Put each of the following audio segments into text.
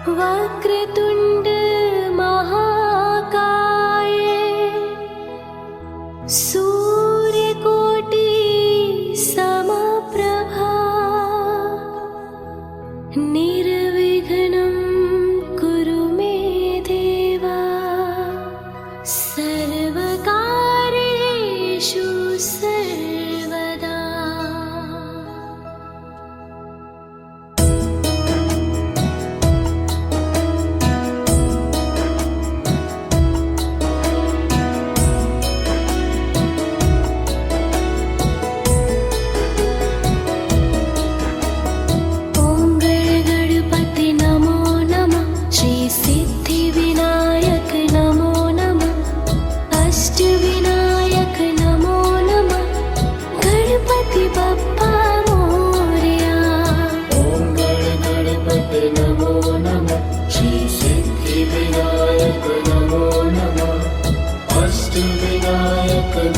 वक्रतुंड महाकाय सूर्यकोटि समप्रभा निर्विघ्नं कुरु मे देवा सर्वकार्येषु सर्वदा।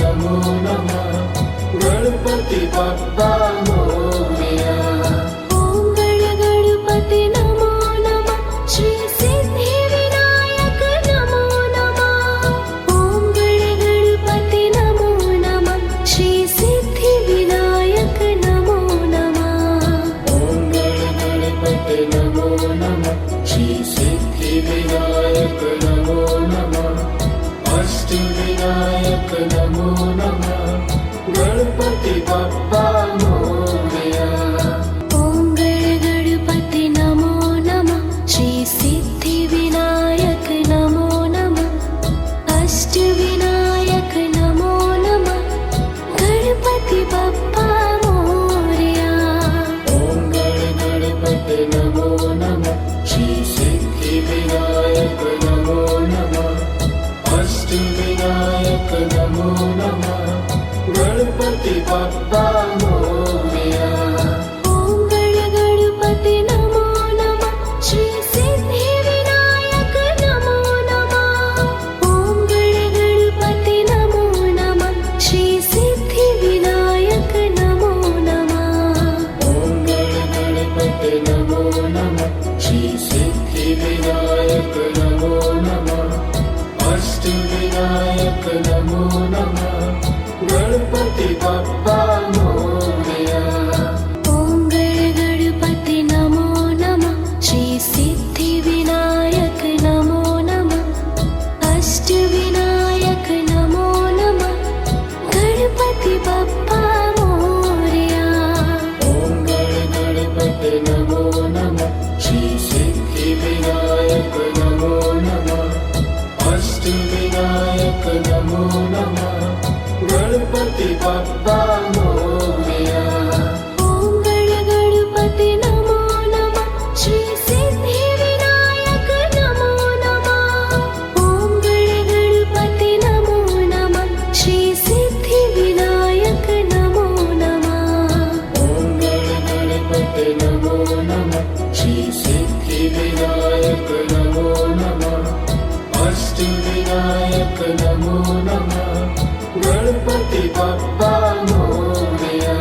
नमो नमः गणपति बप्पा मोरया। ओम गणपति नमो नमः श्री सिद्धि विनायक नमो नमः। ओम गणपति नमो नमः श्री सिद्धि विनायक नमो नमः। ओम गणपति नमो नमः श्री सिद्धि विनायक नमो नमः। अष्टविनायक नमो नमः गणपति बप्पा मोरया। ओम गणपति नमो नमः श्री सिद्धि विनायक नमो नमः। अष्टविनायक नमो नमः गणपति बप्पा मोरया। ओम गणपति नमो नमः श्री सिद्धि विनायक नमो नमः। अष्टविनायक नमो नमः गणपति बप्पा मोरया। ओम गणपति नमो नमः श्री सिद्धि विनायक नमो नमः। ओम गणपति नमो नमः श्री सिद्धि विनायक नमो नमः। ओम गणपति नमो नमः श्री सिद्धि विनायक नमो नमः। अष्टविनायक नमो नमः गणपति बप्पा मोरया। ओम गणपति नमो नमः श्री सिद्धि विनायक नमो नमः। अष्टविनायक नमो नमः गणपति बप्पा मोरया। ओम गणपति नमो नमः श्री सिद्धि विनायक नमो नमः। अष्टविनायक नमो नमः गणपति बप्पा मोरया। ओम गणपति नमो नमः श्री सिद्धि विनायक नमो नमः। ओम गणपति नमो नमः श्री सिद्धि विनायक नमो नमः। ओम गणपति नमो नमः श्री सिद्धि विनायक नमो नमः। अष्टविनायक नमो नमः गणपति बप्पा मोरया।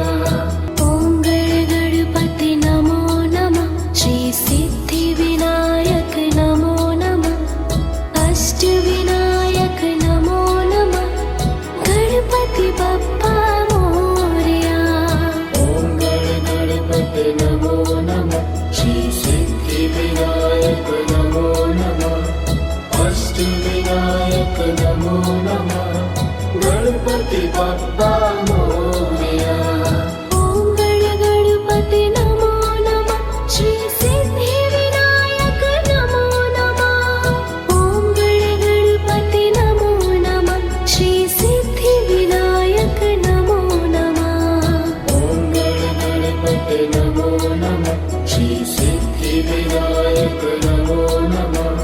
ओम गणपति नमो नमः श्री सिद्धि विनायक नमो नमः। अष्टविनायक नमो नमः गणपति बप्पा मोरया। ओम गणपति नमो नमः श्री सिद्धि विनायक नमो नमः। अष्टविनायक नमो नमः गणपति बप्पा मोरया। ओम गणपति नमो नमः श्री सिद्धि विनायक नमो नमः। ओम गणपति नमो नमः श्री सिद्धि विनायक नमो नमः। ओम गणपति नमो नमः श्री सिद्धि विनायक नमो नमः।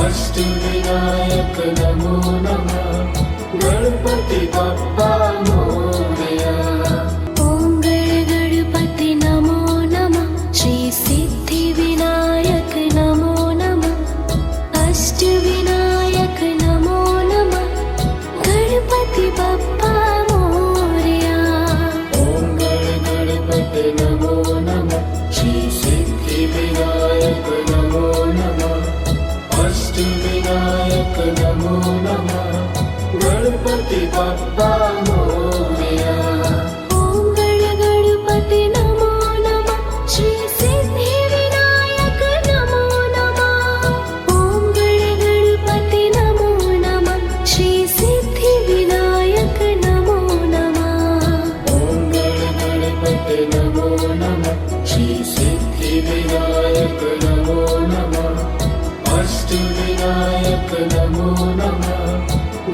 अष्टविनायक नमो नमः गणपति बप्पा मोरया। ओम गणपति नमो नमः श्री सिद्धि विनायक नमो नमः। अष्टविनायक नमो नमः गणपति बप्पा मोरया। ओम गणपति नमो नमः श्री सिद्धि विनायक नमो नमः। नमो नमः गणपति बप्पा मोरया। ॐ गणपति नमो नमः श्री सिद्धिविनायक नमो नमः। ॐ गणपति नमो नमः श्री सिद्धिविनायक नमो नमः। ॐ गणपति नमो नमः श्री सिद्धिविनायक नमो नमः अष्टविनायक नमो नमः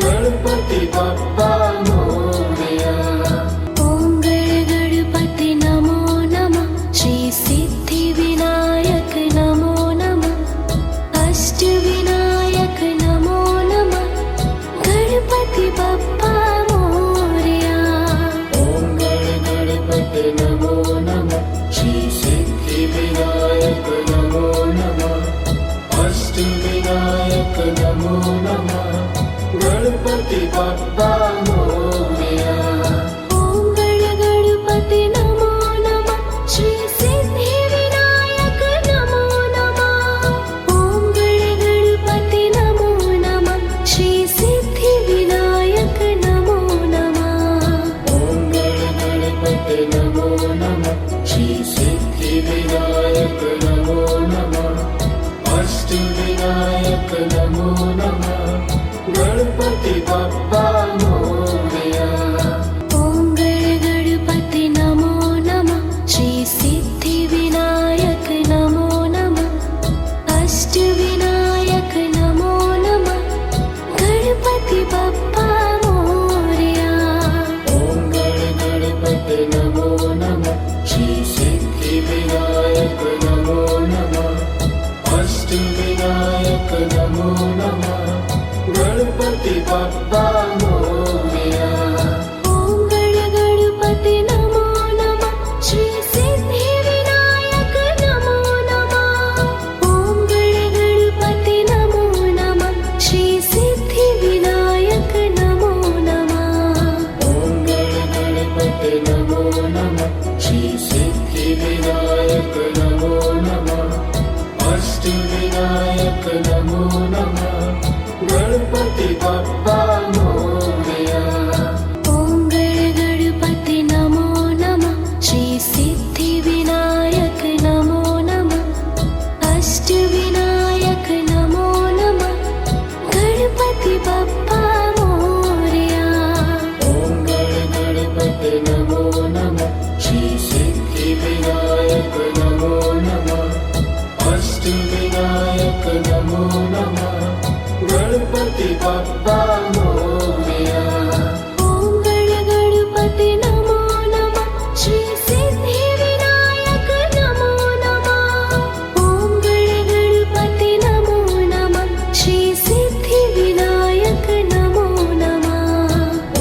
गणपति बप्पा मोरया। ॐ गणपति नमो नमः श्री सिद्धिविनायक नमो नमः अष्टविनायक नमो नमः गणपति बप्पा मोरया। ॐ गणपति नमो नमः श्री सिद्धिविनायक नमो नमः अष्टविनायक नमो नमः गणपति बप्पा मोरया। ॐ गणपति नमो नमः श्री सिद्धिविनायक नमो नमः। ॐ गणपति नमो नमः श्री सिद्धिविनायक नमो नमः। ॐ गणपति नमो नमः श्री सिद्धिविनायक नमो नमः अष्टविनायक नमो नमः गणपति बप्पा मोरया। ॐ गणपति नमो नमः श्री सिद्धिविनायक नमो नमः अष्टविनायक नमो नमः गणपति बप्पा मोरया। ॐ गणपति नमो नमः श्री सिद्धिविनायक नमो नमः अष्टविनायक नमो नमः गणपति बप्पा मोरया। ॐ गणपति नमो नमः श्री सिद्धिविनायक नमो नमः। ॐ गणपति नमो नमः श्री सिद्धिविनायक नमो नमः। ॐ गणपति नमो नमः श्री सिद्धिविनायक नमो नमः अष्टविनायक नमो नमः गणपति बप्पा मोरया। ॐ गणपति नमो नमः श्री सिद्धिविनायक नमो नमः अष्टविनायक नमो नमः गणपति बप्पा मोरया। ॐ गणपति नमो नमः श्री सिद्धिविनायक नमो नमः अष्टविनायक नमो नमः गणपति बप्पा मोरया। ॐ गणपति नमो नमः श्री सिद्धिविनायक नमो नमः। ॐ गणपति नमो नमः श्री सिद्धिविनायक नमो नमः।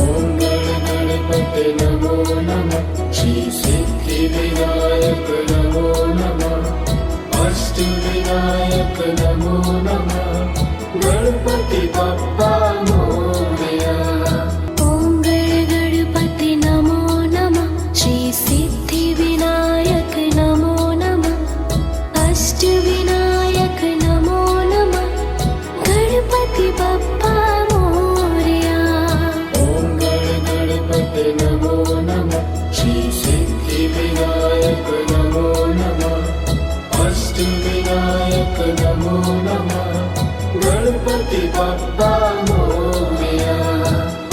ॐ गणपति नमो नमः श्री सिद्धिविनायक नमो नमः अष्टविनायक नमो नमः गणपति बप्पा मोरया। ॐ गणपति नमो नमः श्री सिद्धिविनायक नमो नमः अष्टविनायक नमो नमः गणपति बप्पा मोरया। ॐ गणपति नमो नमः श्री सिद्धिविनायक नमो नमः अष्टविनायक नमो नमः गणपति बप्पा मोरया।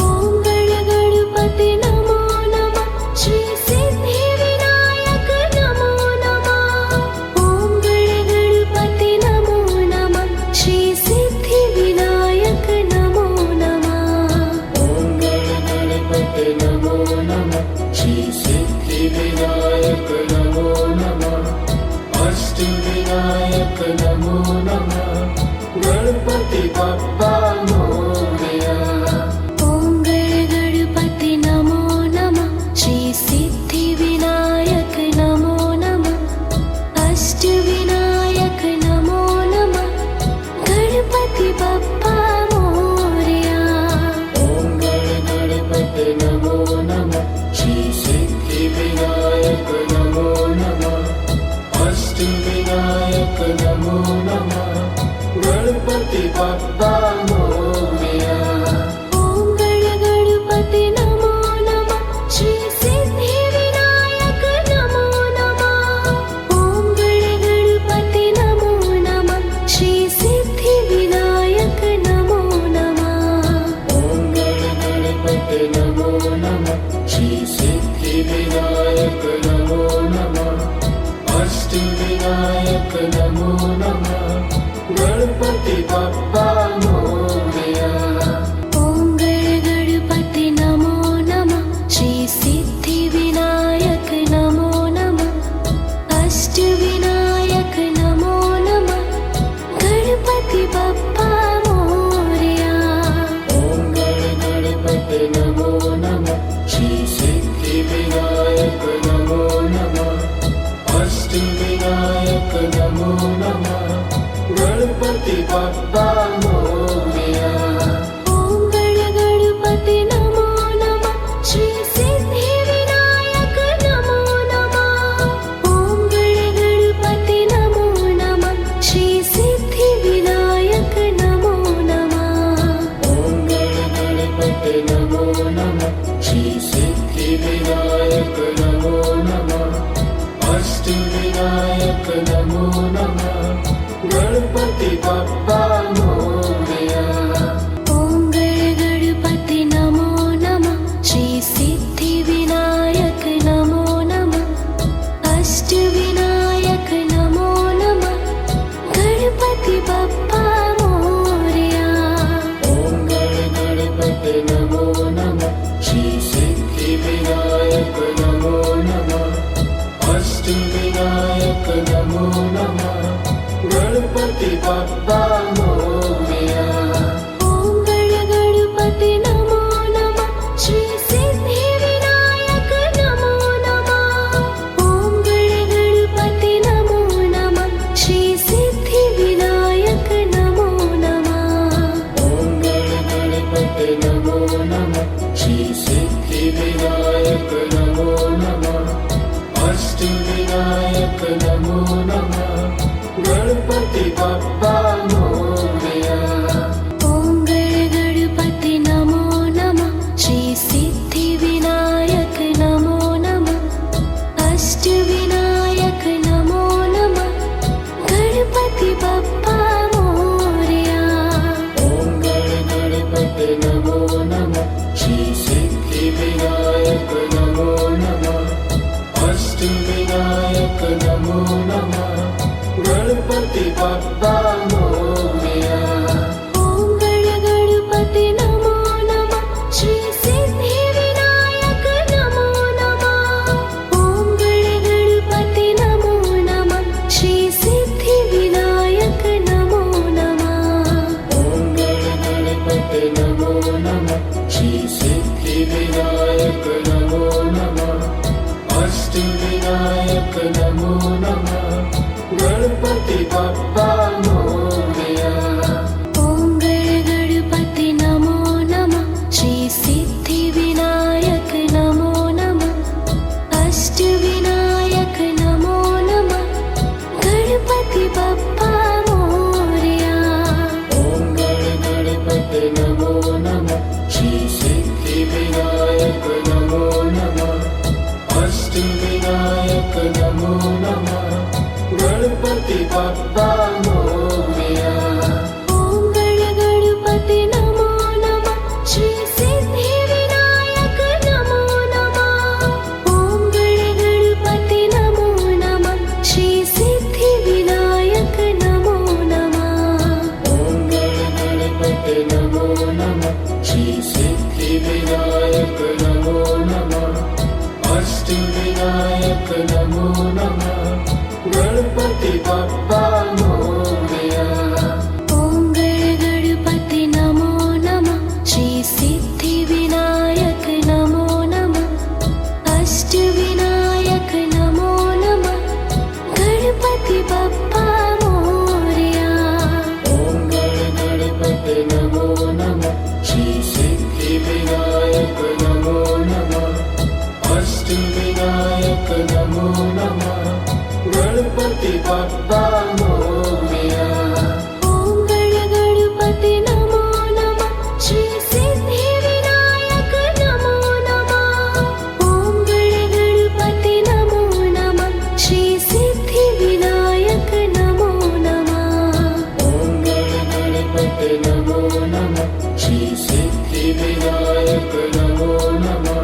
ॐ गणपति नमो नमः श्री सिद्धिविनायक नमो नमः। ॐ गणपति नमो नमः श्री सिद्धिविनायक नमो नमः। ॐ गणपति नमो नमः श्री सिद्धिविनायक नमो नमः अष्टविनायक नमो नमः गणपति बप्पा मोरया। ॐ गणपति नमो नमः श्री सिद्धिविनायक नमो नमः अष्टविनायक नमो नमः गणपति बप्पा मोरया। ॐ गणपति नमो नमः श्री सिद्धिविनायक नमो नमः अष्टविनायक नमो नमः गणपति बप्पा मोरया। सिद्धिविनायक नमो नमः गणपति बप्पा मोरया। ॐ गणपति नमो नमः श्री सिद्धिविनायक नमो नमः अष्टविनायक नमो नमः गणपति बप्पा मोरया। ॐ गणपति नमो नमः श्री सिद्धिविनायक नमो नमः अष्टविनायक नमो नमः गणपति बप्पा मोरया। ॐ गणपति नमो नमः श्री सिद्धिविनायक नमो नमः। ॐ गणपति नमो नमः श्री सिद्धिविनायक नमो नमः। ॐ गणपति नमो नमः श्री सिद्धिविनायक नमो नमः अष्टविनायक नमो नमः गणपति बप्पा मोरया। ॐ गणपति नमो नमः श्री सिद्धिविनायक नमो नमः अष्टविनायक नमो नमः गणपति बप्पा मोरया। ॐ गणपति नमो नमः श्री सिद्धिविनायक नमो नमः अष्टविनायक नमो नमः गणपति बप्पा मोरया। ॐ गणपति नमो नमः श्री सिद्धिविनायक नमो नमः। ॐ गणपति नमो नमः श्री सिद्धिविनायक नमो नमः। ॐ गणपति नमो नमः श्री सिद्धिविनायक नमो नमः अष्टविनायक नमो नमः गणपति बप्पा मोरया। ॐ गणपति नमो नमः श्री सिद्धिविनायक नमो नमः अष्टविनायक नमो नमः गणपति बप्पा मोरया। ॐ गणपति नमो नमः श्री सिद्धिविनायक नमो नमः अष्टविनायक नमो नमः गणपति बप्पा मोरया। ॐ गणपति नमो नमः श्री सिद्धिविनायक नमो नमः। ॐ गणपति नमो नमः श्री सिद्धिविनायक नमो नमः। ॐ गणपति नमो नमः श्री सिद्धिविनायक नमो नमः अष्टविनायक नमो नमः गणपति बप्पा मोरया। ॐ गणपति नमो नमः श्री सिद्धिविनायक नमो नमः अष्टविनायक नमो नमः गणपति बप्पा मोरया। ॐ गणपति नमो नमः श्री सिद्धिविनायक नमो नमः अष्टविनायक नमो नमः गणपति बप्पा मोरया। ॐ गणपति नमो नमः श्री सिद्धिविनायक नमो नमः। ॐ गणपति नमो नमः श्री सिद्धिविनायक नमो नमः। ॐ गणपति नमो नमः श्री सिद्धिविनायक नमो नमः अष्टविनायक नमो नमः गणपति बप्पा मोरया। ॐ गणपति नमो नमः श्री सिद्धिविनायक नमो नमः अष्टविनायक नमो नमः गणपति बप्पा मोरया। ॐ गणपति नमो नमः श्री सिद्धिविनायक नमो नमः अष्टविनायक नमो नमः गणपति बप्पा मोरया। ॐ गणपति नमो नमः श्री सिद्धिविनायक नमो नमः। ॐ गणपति नमो नमः श्री सिद्धिविनायक नमो नमः। ॐ गणपति नमो नमः श्री सिद्धिविनायक नमो नमः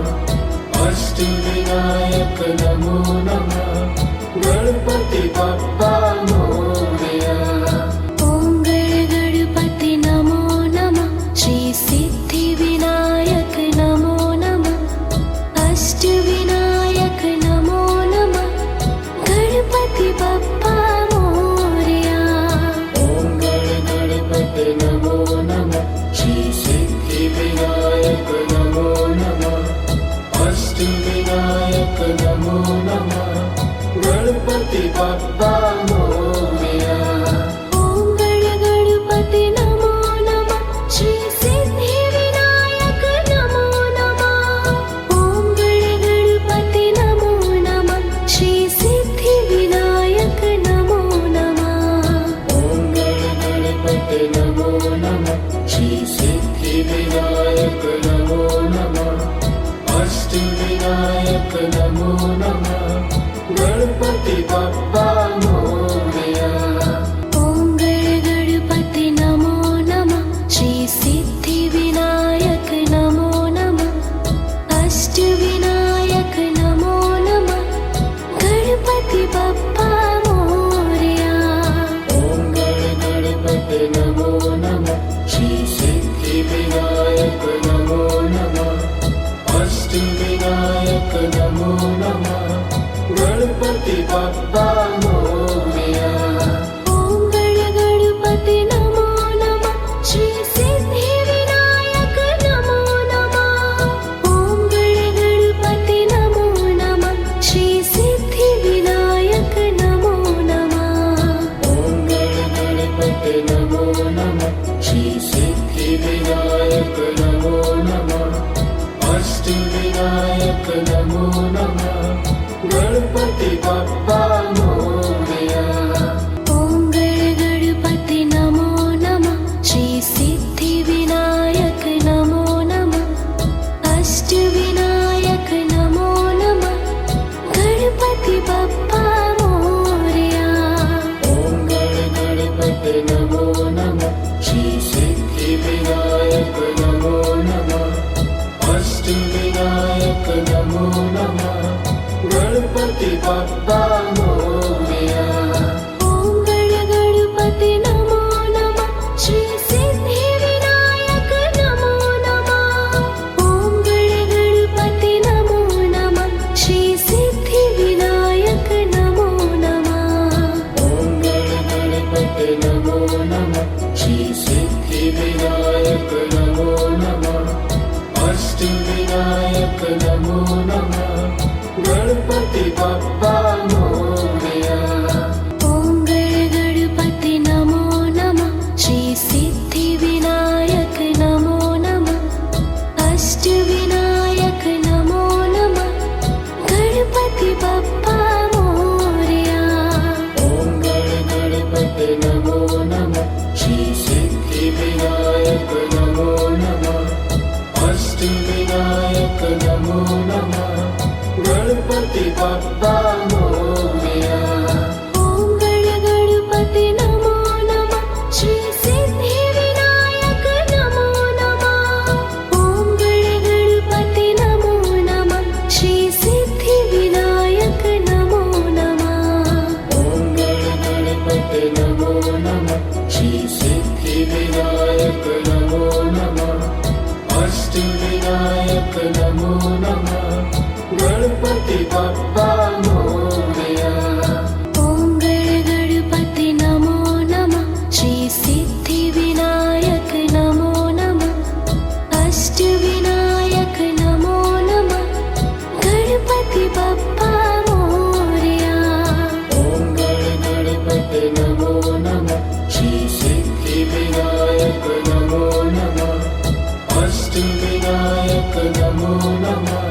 अष्टविनायक नमो नमः गणपति गणपति बप्पा मोरया। ॐ गणगणपति नमो नमः श्री सिद्धिविनायक नमो नमः अष्टविनायक नमो नमः गणपति बप्पा मोरया। ॐ गणपति नमो नमः श्री सिद्धिविनायक नमो नमः अष्टविनायक नमो नमः गणपति बप्पा मोरया। ॐ गणगणपति नमो नमः श्री सिद्धिविनायक नमो नमः। ॐ गणगणपति नमो नमः श्री सिद्धिविनायक नमो नमः। ॐ गणपति नमो नमः श्री सिद्धिविनायक नमो नमः अष्टविनायक नमो नमः गणपति बप्पा मोरया। ॐ गणगणपति नमो नमः श्री सिद्धिविनायक नमो नमः अष्टविनायक नमो नमः गणपति बप्पा मोरया। ॐ गणपति नमो नमः श्री सिद्धिविनायक नमो नमः अष्टविनायक नमो नमः गणपति बप्पा मोरया। ॐ गणगणपति नमो नमः श्री सिद्धिविनायक नमो नमः। ॐ गणगणपति नमो नमः श्री सिद्धिविनायक नमो नमः। ॐ गणपति नमो नमः श्री सिद्धिविनायक नमो नमः अष्टविनायक नमो नमः गणपति बप्पा मोरया। ॐ गणगणपति नमो नमः श्री सिद्धिविनायक नमो नमः अष्टविनायक नमो नमः गणपति बप्पा मोरया। ॐ गणपति नमो नमः श्री सिद्धिविनायक नमो नमः अष्टविनायक नमो नमः गणपति बप्पा मोरया। ॐ गणगणपति नमो नमः श्री सिद्धिविनायक नमो नमः। ॐ गणगणपति नमो नमः श्री सिद्धिविनायक नमो नमः। ॐ गणपति नमो नमः श्री सिद्धिविनायक नमो नमः अष्टविनायक नमो नमः गणपति बप्पा मोरया। ॐ गणगणपति नमो नमः श्री सिद्धिविनायक नमो नमः अष्टविनायक नमो नमः गणपति बप्पा मोरया। ॐ गणपति नमो नमः श्री सिद्धिविनायक नमो नमः अष्टविनायक नमो नमः गणपति बप्पा मोरया। ॐ गणगणपति नमो नमः श्री सिद्धिविनायक नमो नमः। ॐ गणगणपति नमो नमः श्री सिद्धिविनायक नमो नमः। ॐ गणपति नमो नमः श्री सिद्धिविनायक नमो नमः अष्टविनायक नमो नमः गणपति बप्पा मोरया। ॐ गणगणपति नमो नमः श्री सिद्धिविनायक नमो नमः अष्टविनायक नमो नमः गणपति बप्पा मोरया। ॐ गणपति नमो नमः श्री सिद्धिविनायक नमो नमः अष्टविनायक नमो नमः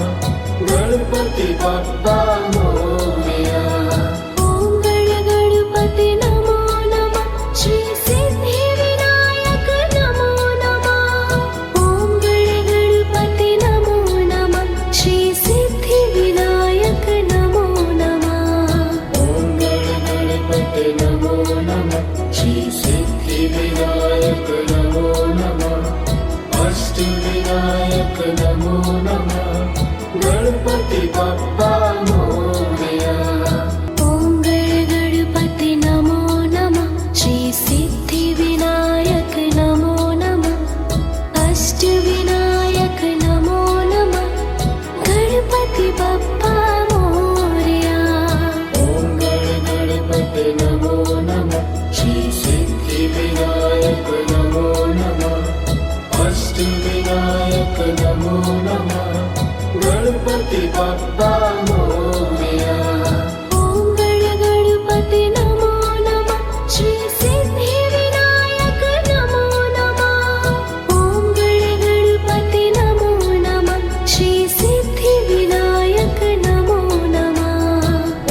गणपति बप्पा मोरया। ॐ गणगणपति नमो नमः श्री सिद्धिविनायक नमो नमः। ॐ गणगणपति नमो नमः श्री सिद्धिविनायक नमो नमः। ॐ गणपति नमो नमः श्री सिद्धिविनायक नमो नमः अष्टविनायक नमो नमः गणपति बप्पा मोरया। ॐ गणगणपति बाप्पा मोरया। ॐ गणगणपते नमो नमः श्री सिद्धिविनायक नमो नमः। ॐ गणगणपते नमो नमः श्री सिद्धिविनायक नमो नमः।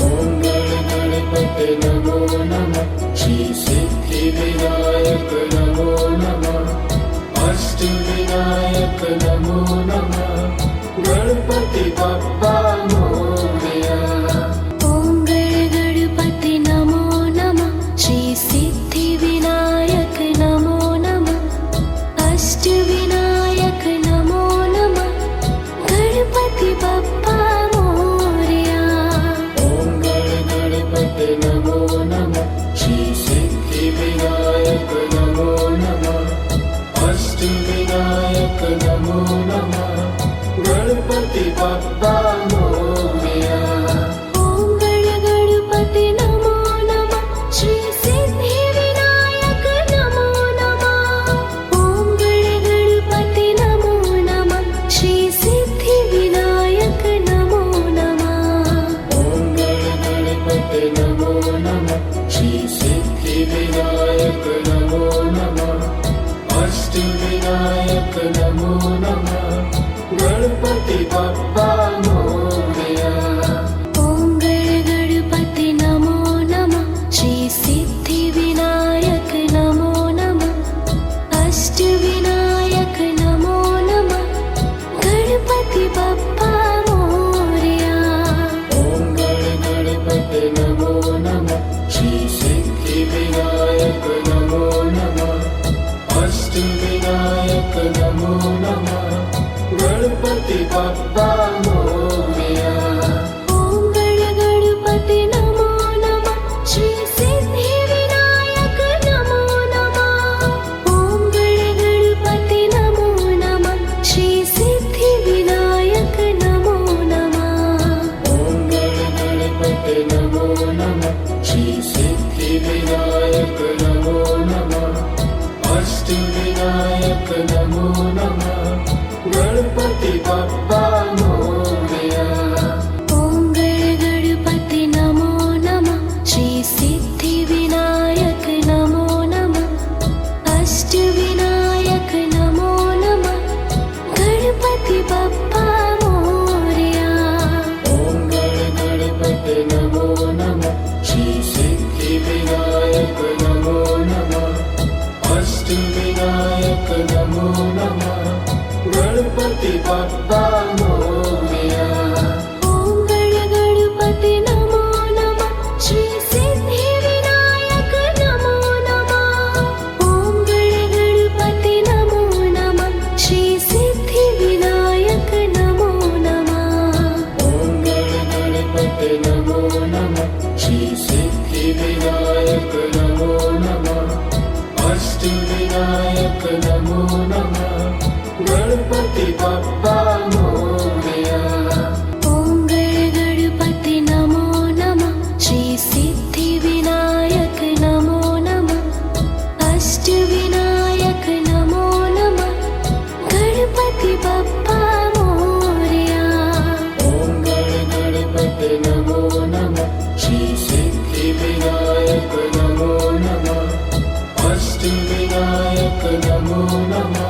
ॐ गणगणपते नमो नमः श्री सिद्धिविनायक नमो नमः। अष्टविनायक नमो नमः। गणपति बाप्पा मोरया। ॐ गणगणपते नमो नमः श्री सिद्धिविनायक नमो नमः। अष्टविनायक नमो नमः। गणपति बाप्पा मोरया। ॐ गणगणपते नमो नमः श्री सिद्धिविनायक नमो नमः। अष्टविनायक नमो नमः। गणपति बाप्पा मोरया। ॐ गणगणपते नमो नमः श्री सिद्धिविनायक नमो नमः। ॐ गणगणपते नमो नमः श्री सिद्धिविनायक नमो नमः। ॐ गणगणपते नमो नमः श्री सिद्धिविनायक नमो नमः। अष्टविनायक नमो नमः। गणपति बाप्पा मोरया। ॐ गणगणपते नमो नमः श्री सिद्धिविनायक नमो नमः। अष्टविनायक नमो नमः। गणपति बाप्पा मोरया। ॐ गणगणपते नमो नमः श्री सिद्धिविनायक नमो नमः। अष्टविनायक नमो नमः। गणपति बाप्पा मोरया। ॐ गणगणपते नमो नमः श्री सिद्धिविनायक नमो नमः। ॐ गणगणपते नमो नमः श्री सिद्धिविनायक नमो नमः। ॐ गणगणपते नमो नमः श्री सिद्धिविनायक नमो नमः। अष्टविनायक नमो नमः। गणपति बाप्पा मोरया। ॐ गणगणपते नमो नमः श्री सिद्धिविनायक नमो नमः। अष्टविनायक नमो नमः। गणपति बाप्पा मोरया। ॐ गणगणपते नमो नमः श्री सिद्धिविनायक नमो नमः। अष्टविनायक नमो नमः। गणपति बाप्पा मोरया। ॐ गणगणपते नमो नमः श्री सिद्धिविनायक नमो नमः। ॐ गणगणपते नमो नमः श्री सिद्धिविनायक नमो नमः। ॐ गणगणपते नमो नमः श्री सिद्धिविनायक नमो नमः। अष्टविनायक नमो नमः। गणपति बाप्पा मोरया। ॐ गणगणपते नमो नमः श्री सिद्धिविनायक नमो नमः। अष्टविनायक नमो नमः। गणपति बाप्पा मोरया। ॐ गणगणपते नमो नमः श्री सिद्धिविनायक नमो नमः। अष्टविनायक नमो नमः।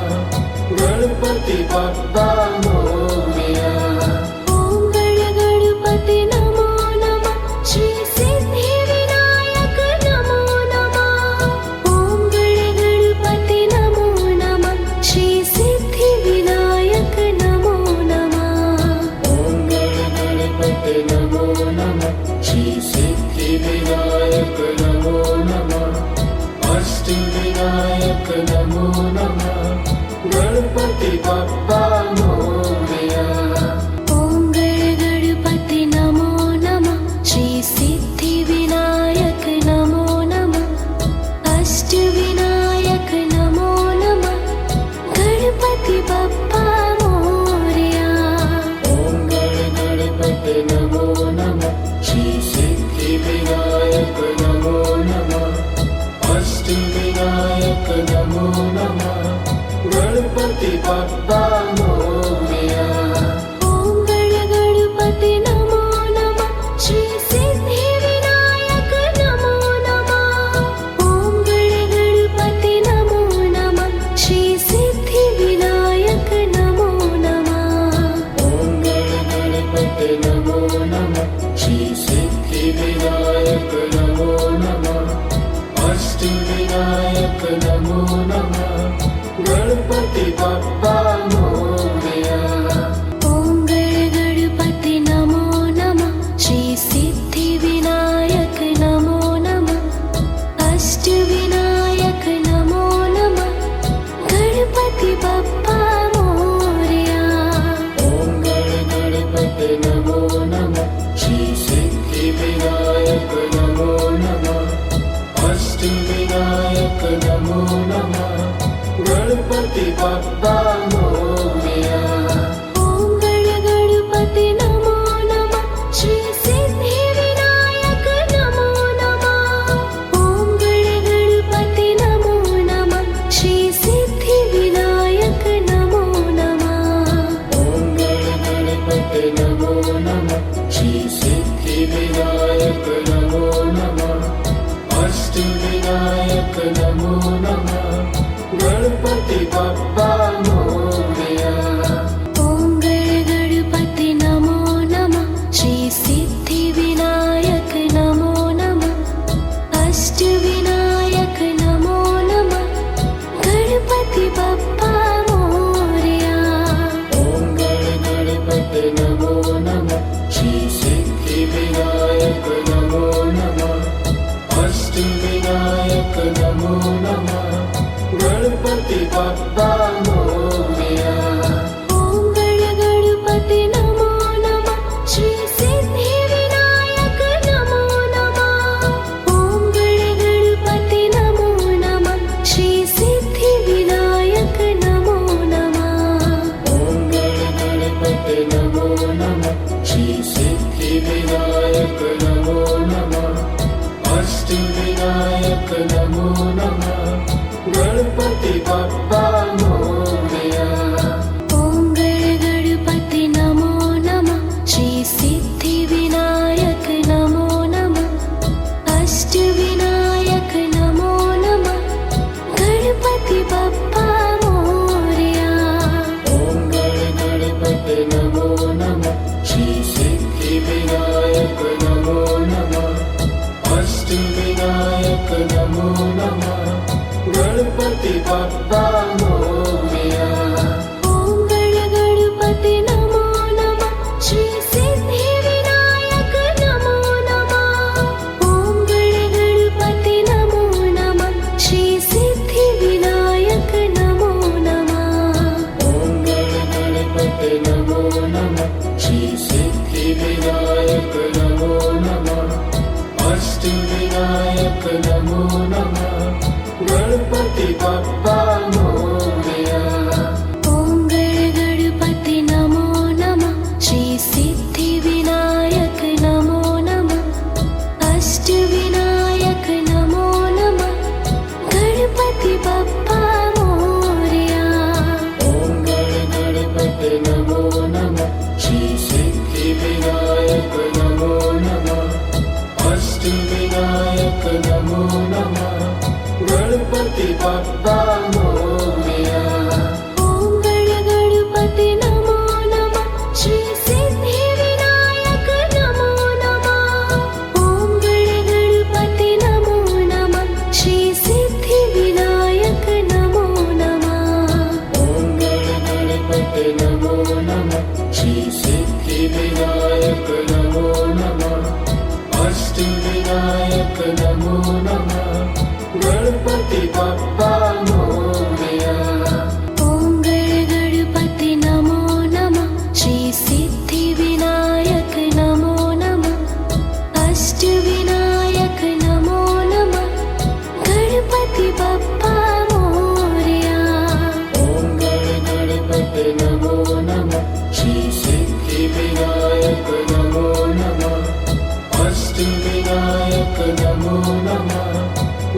गणपति बाप्पा मोरया। ॐ गणगणपते नमो नमः श्री सिद्धिविनायक नमो नमः। ॐ गणगणपते नमो नमः श्री सिद्धिविनायक नमो नमः। ॐ गणगणपते नमो नमः श्री सिद्धिविनायक नमो नमः। अष्टविनायक नमो नमः। गणपति बाप्पा मोरया। ॐ गणगणपते नमो नमः श्री सिद्धिविनायक नमो नमः। अष्टविनायक नमो नमः। गणपति बाप्पा मोरया। ॐ गणगणपते नमो नमः श्री सिद्धिविनायक नमो नमः। अष्टविनायक नमो नमः। गणपति बाप्पा मोरया। ॐ गणगणपते नमो नमः गणपति बप्पा मोरया। ॐ गणपति नमो नमः श्री सिद्धिविनायक नमो नमः अष्टविनायक नमो नमः गणपति बप्पा मोरया। ॐ गणपति नमो नमः श्री सिद्धिविनायक नमो नमः अष्टविनायक नमो नमः गणपति बप्पा मोरया। ॐ गणपति नमो नमः श्री सिद्धिविनायक नमो नमः। ॐ गणपति नमो नमः श्री सिद्धिविनायक नमो नमः। ॐ गणपति नमो नमः श्री सिद्धिविनायक नमो नमः अष्टविनायक नमो नमः गणपति बप्पा मोरया। ॐ गणपति नमो नमः श्री सिद्धिविनायक नमो नमः अष्टविनायक नमो नमः गणपति बप्पा मोरया। ॐ गणपति नमो नमः श्री सिद्धिविनायक नमो नमः अष्टविनायक नमो नमः गणपति बप्पा मोरया। ॐ गणपति नमो नमः श्री सिद्धिविनायक नमो नमः। ॐ गणपति नमो नमः श्री सिद्धिविनायक नमो नमः। ॐ गणपति नमो नमः श्री सिद्धिविनायक नमो नमः अष्टविनायक नमो नमः गणपति बप्पा मोरया। ॐ गणपति नमो नमः श्री सिद्धिविनायक नमो नमः अष्टविनायक नमो नमः गणपति बप्पा मोरया। ॐ गणपति नमो नमः श्री सिद्धिविनायक नमो नमः अष्टविनायक नमो नमः गणपति बप्पा मोरया। ॐ गणपति नमो नमः श्री सिद्धिविनायक नमो नमः। ॐ गणपति नमो नमः श्री सिद्धिविनायक नमो नमः। ॐ गणपति नमो नमः श्री सिद्धिविनायक नमो नमः अष्टविनायक नमो नमः गणपति बप्पा मोरया। ॐ गणपति नमो नमः श्री सिद्धिविनायक नमो नमः अष्टविनायक नमो नमः गणपति बप्पा मोरया। ॐ गणपति नमो नमः श्री सिद्धिविनायक नमो नमः अष्टविनायक नमो नमः गणपति बप्पा मोरया। ॐ गणपति नमो नमः श्री सिद्धिविनायक नमो नमः। ॐ गणपति नमो नमः श्री सिद्धिविनायक नमो नमः। ॐ गणपति नमो नमः श्री सिद्धिविनायक नमो नमः अष्टविनायक नमो नमः गणपति बप्पा मोरया। ॐ गणपति नमो नमः श्री सिद्धिविनायक नमो नमः अष्टविनायक नमो नमः गणपति बप्पा मोरया। ॐ गणपति नमो नमः श्री सिद्धिविनायक नमो नमः अष्टविनायक नमो नमः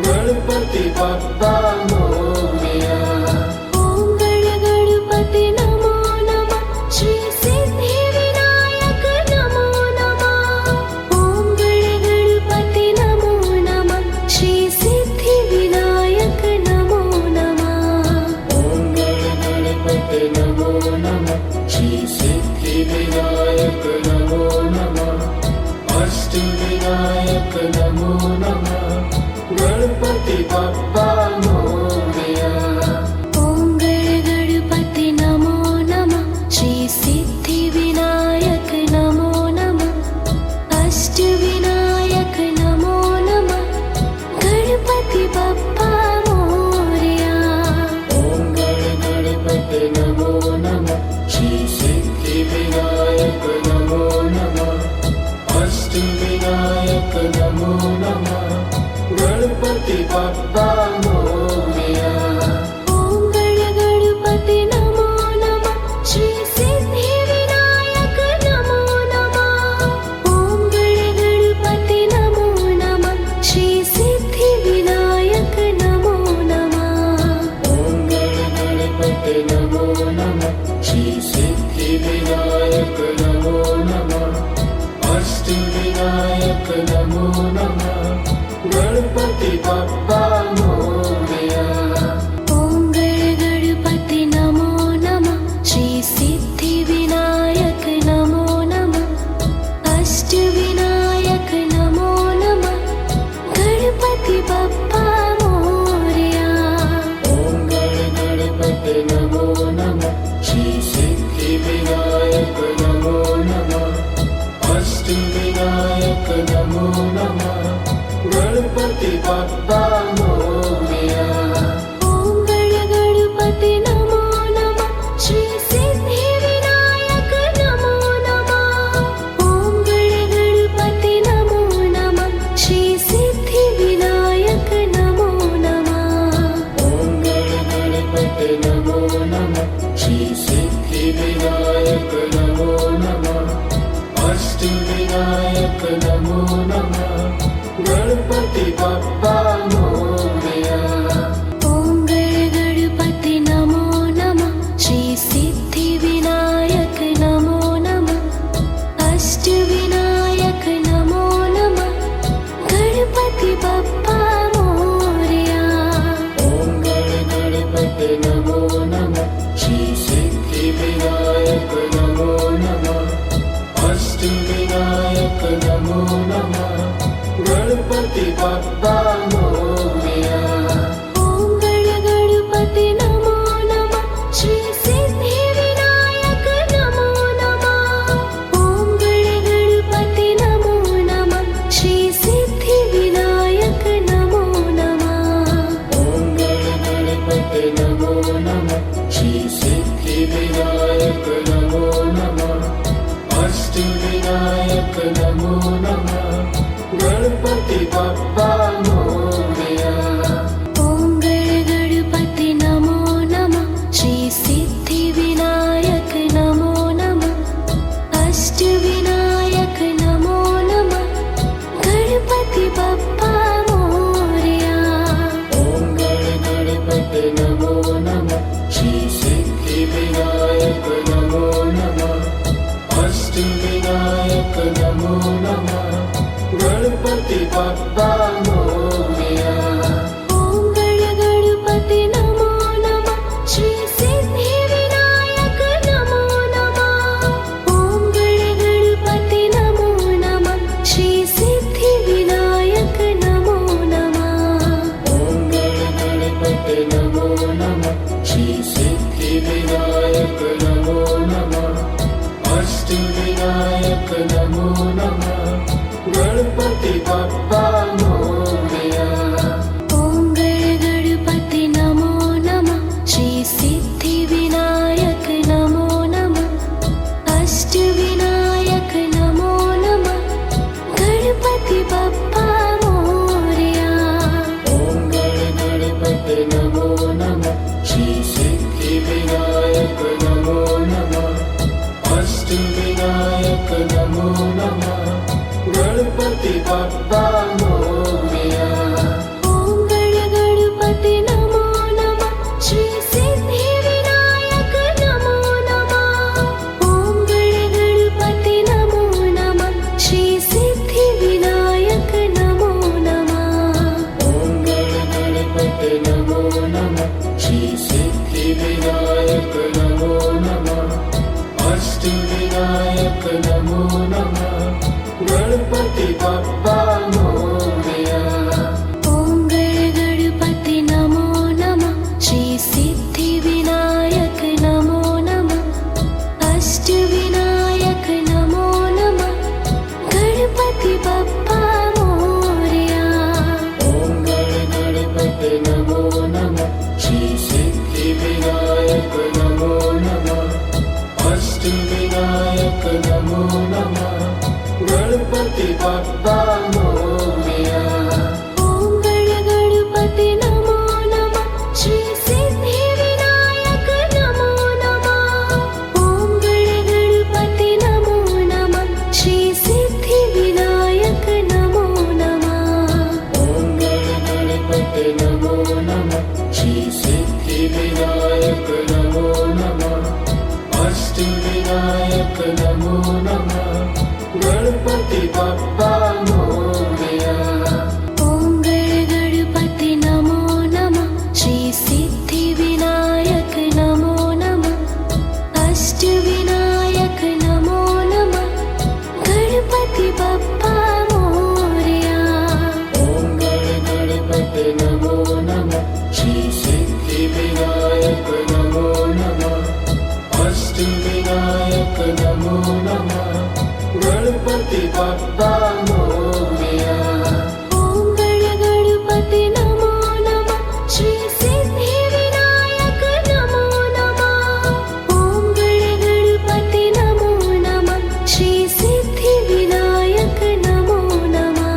गणपति बप्पा मोरया। ॐ गणपति नमो नमः श्री सिद्धिविनायक नमो नमः। ॐ गणपति नमो नमः श्री सिद्धिविनायक नमो नमः। ॐ गणपति नमो नमः श्री सिद्धिविनायक नमो नमः अष्टविनायक नमो नमः गणपति बप्पा मोरया। नमो नमः गणपति बप्पा मोरया। ॐ गणपति नमो नमः श्री सिद्धिविनायक नमो नमः। ॐ गणपति नमो नमः श्री सिद्धिविनायक नमो नमः। ॐ गणपति नमो नमः श्री सिद्धिविनायक नमो नमः अष्टविनायक नमो नमः गणपति बप्पा मोरया। ॐ गणपति नमो नमः श्री सिद्धिविनायक नमो नमः अष्टविनायक नमो नमः गणपति बप्पा मोरया। ॐ गणपति नमो नमः श्री सिद्धिविनायक नमो नमः अष्टविनायक नमो नमः गणपति बप्पा मोरया। ॐ गणपति नमो नमः श्री सिद्धिविनायक नमो नमः। ॐ गणपति नमो नमः श्री सिद्धिविनायक नमो नमः। ॐ गणपति नमो नमः श्री सिद्धिविनायक नमो नमः अष्टविनायक नमो नमः गणपति बप्पा मोरया। ॐ गणपति नमो नमः श्री सिद्धिविनायक नमो नमः अष्टविनायक नमो नमः गणपति बप्पा मोरया। ॐ गणपति नमो नमः श्री सिद्धिविनायक नमो नमः अष्टविनायक नमो नमः गणपति बप्पा मोरया। ॐ गणपति नमो नमः श्री सिद्धिविनायक नमो नमः। ॐ गणपति नमो नमः श्री सिद्धिविनायक नमो नमः। ॐ गणपति नमो नमः श्री सिद्धिविनायक नमो नमः अष्टविनायक नमो नमः गणपति बप्पा मोरया। ॐ गणपति नमो नमः श्री सिद्धिविनायक नमो नमः अष्टविनायक नमो नमः गणपति बप्पा मोरया। ॐ गणपति नमो नमः श्री सिद्धिविनायक नमो नमः अष्टविनायक नमो नमः गणपति बप्पा मोरया। ॐ गणपति नमो नमः श्री सिद्धिविनायक नमो नमः। ॐ गणपति नमो नमः श्री सिद्धिविनायक नमो नमः। ॐ गणपति नमो नमः श्री सिद्धिविनायक नमो नमः अष्टविनायक नमो नमः गणपति बप्पा मोरया। ॐ गणपति नमो नमः श्री सिद्धिविनायक नमो नमः अष्टविनायक नमो नमः गणपति बप्पा मोरया। ॐ गणपति नमो नमः श्री सिद्धिविनायक नमो नमः अष्टविनायक नमो नमः गणपति बप्पा मोरया। ॐ गणपति नमो नमः श्री सिद्धिविनायक नमो नमः। ॐ गणपति नमो नमः श्री सिद्धिविनायक नमो नमः। ॐ गणपति नमो नमः श्री सिद्धिविनायक नमो नमः अष्टविनायक नमो नमः गणपति बप्पा मोरया। ॐ गणपति नमो नमः श्री सिद्धिविनायक नमो नमः अष्टविनायक नमो नमः गणपति बप्पा मोरया। ॐ गणपति नमो नमः श्री सिद्धिविनायक नमो नमः अष्टविनायक नमो नमः गणपति बाप्पा मोरया। ॐ गणपति नमो नमः श्री सिद्धिविनायक नमो नमः। ॐ गणपति नमो नमः श्री सिद्धिविनायक नमो नमः। ॐ गणपते नमो नमः श्री सिद्धिविनायक नमो नमः। अष्टविनायक नमो नमः गणपति बाप्पा मोरया। ॐ गणपति नमो नमः श्री सिद्धिविनायक नमो नमः। अष्टविनायक नमो नमः गणपति बाप्पा मोरया। ॐ गणपते नमो नमः श्री सिद्धिविनायक नमो नमः। अष्टविनायक नमो नमः गणपति बाप्पा मोरया। ॐ गणपति नमो नमः श्री सिद्धिविनायक नमो नमः। ॐ गणपति नमो नमः श्री सिद्धिविनायक नमो नमः।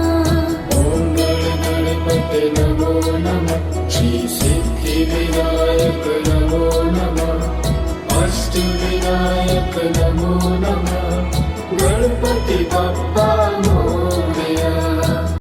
ॐ गणपते नमो नमः श्री सिद्धिविनायक नमो नमः। अष्टविनायक नमो नमः गणपति बाप्पा मोरया।